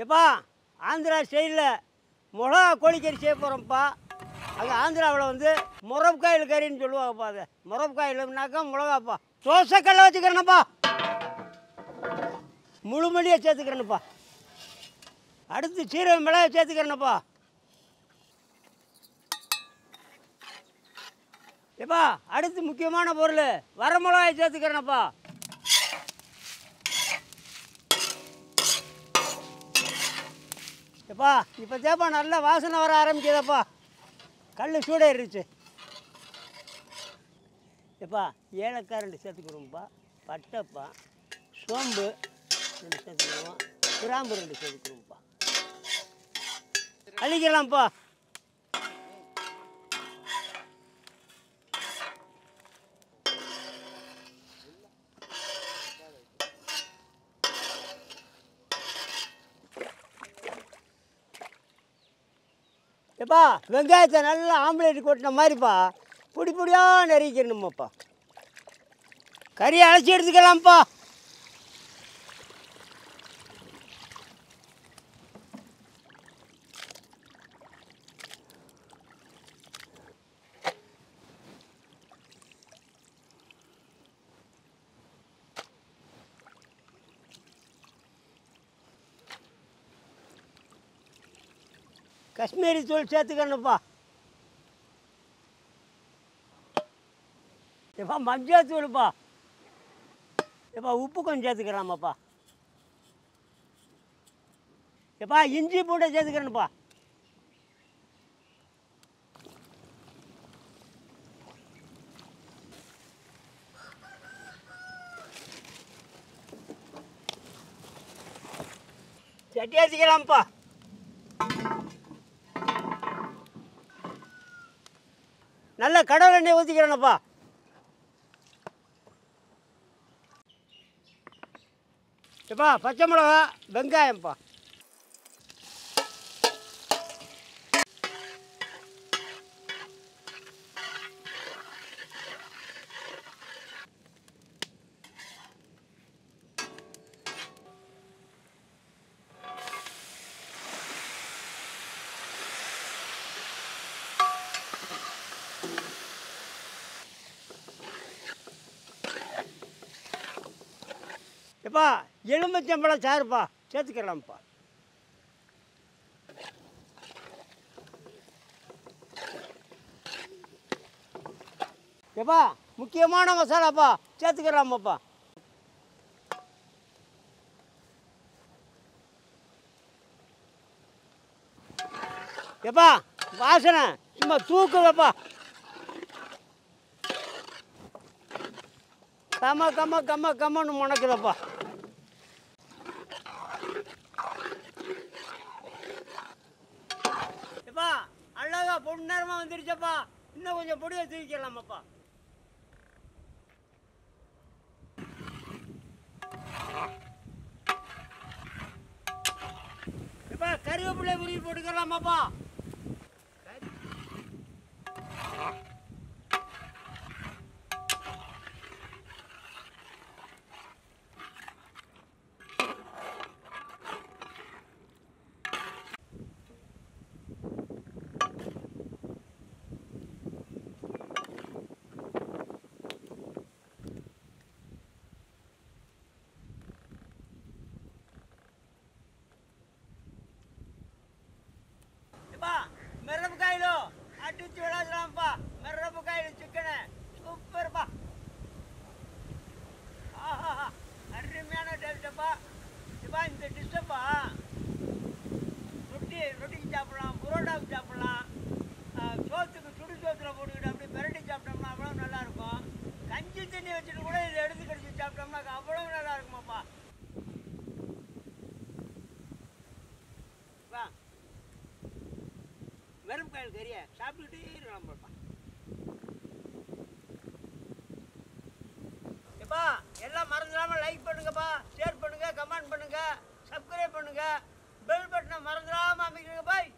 எப்பா ஆந்திரா ஸ்டைலில் மிளகா கோழிக்கறி செய்ய போகிறோம்ப்பா. அங்கே ஆந்திராவில் வந்து முரப்புக்காயில் கறின்னு சொல்லுவாங்கப்பா. அது முரப்புக்காயில்னாக்கா மிளகாப்பா. தோசைக்கல்லை வச்சுக்கிறேனப்பா, முழுமடியாக சேர்த்துக்கிறேனப்பா. அடுத்து சீரகம் மிளகா சேர்த்துக்கிறேனப்பா. எப்பா அடுத்து முக்கியமான பொருள் வரமிளகாய் சேர்த்துக்கிறேனப்பா. எப்பா இப்போ தேப்பா நல்லா வாசனை வர ஆரம்பிக்குதப்பா. கல் சூடேறிடுச்சு. எப்பா ஏலக்காய் 2 சேர்த்துக்கிறோம்ப்பா. பட்டைப்பா, சோம்பு 2 சேர்த்துக்கிறோம். கிராம்பு 2 சேர்த்துக்கிறோம்ப்பா. அழிக்கலாம்ப்பா. எப்பா வெங்காயத்தை நல்லா ஆம்லேட் கொட்டின மாதிரிப்பா பொடி பொடியாக நறுக்கிக்கணுமாப்பா. கறியை அழைச்சி எடுத்துக்கலாம்ப்பா. காஷ்மீரி தூள் சேர்த்துக்கணுப்பா. எப்பா மஞ்சள் தூள்ப்பா. எப்பா உப்பு கொஞ்சம் சேர்த்துக்கலாமாப்பா. எப்பா இஞ்சி பூண்டை சேர்த்துக்கிறேன்ப்பா. சட்டி ஏற்றிக்கலாம்ப்பா. நல்ல கடலை எண்ணெய் ஊற்றிக்கிறேனப்பா. எப்பா பச்சை மிளகா வெங்காயம்ப்பா. எப்பா எலுமிச்சம்பழம் சாறுப்பா சேர்த்துக்கலாம்ப்பா. எப்பா முக்கியமான மசாலாப்பா சேர்த்துக்கலாமாப்பா. எப்பா வாசனை சும்மா தூக்குதப்பா. கம்மன்னு முணக்குதப்பா. எப்பா அழகா பொண்ணு நேரமாக வந்துருச்சப்பா. இன்னும் கொஞ்சம் பொடியை தூக்கிக்கலாமாப்பா. எப்பா கறிவேப்பிலை உருவி போட்டுக்கலாமாப்பா. மிரப்புக்காயிலோ அடிச்சு விளாடலாம்ப்பா. மிரப்புக்காயில் சிக்கனு சூப்பர்ப்பா. ஆஹா அருமையான டேஸ்ட்டப்பா. இப்போ இந்த டிஷ்ஷப்பா ரொட்டிக்கு சாப்பிட்லாம், புரோட்டாவுக்கு சாப்பிட்லாம், சோத்துக்கு சுடு சோத்தில் போட்டுக்கிட்டு அப்படி பிரட்டி சாப்பிட்டோம்னா அவ்வளோ நல்லாயிருக்கும். கஞ்சி தண்ணி வச்சுட்டு கூட இதை எடுத்து கடிச்சு சாப்பிட்டோம்னா அவ்வளோ நல்லா இருக்குமாப்பா. மிரப்புக்காயில் கறியை சாப்பிட்டுக்கிட்டே இருக்கலாம்ப்பா. எப்பா எல்லாம் மறந்துடாமல் லைக் பண்ணுங்கப்பா, ஷேர் பண்ணுங்கள், கமெண்ட் பண்ணுங்கள், சப்ஸ்கிரைப் பண்ணுங்கள், பெல் பட்டனை மறந்துடாமல் அமைக்கிறீங்க பாய்.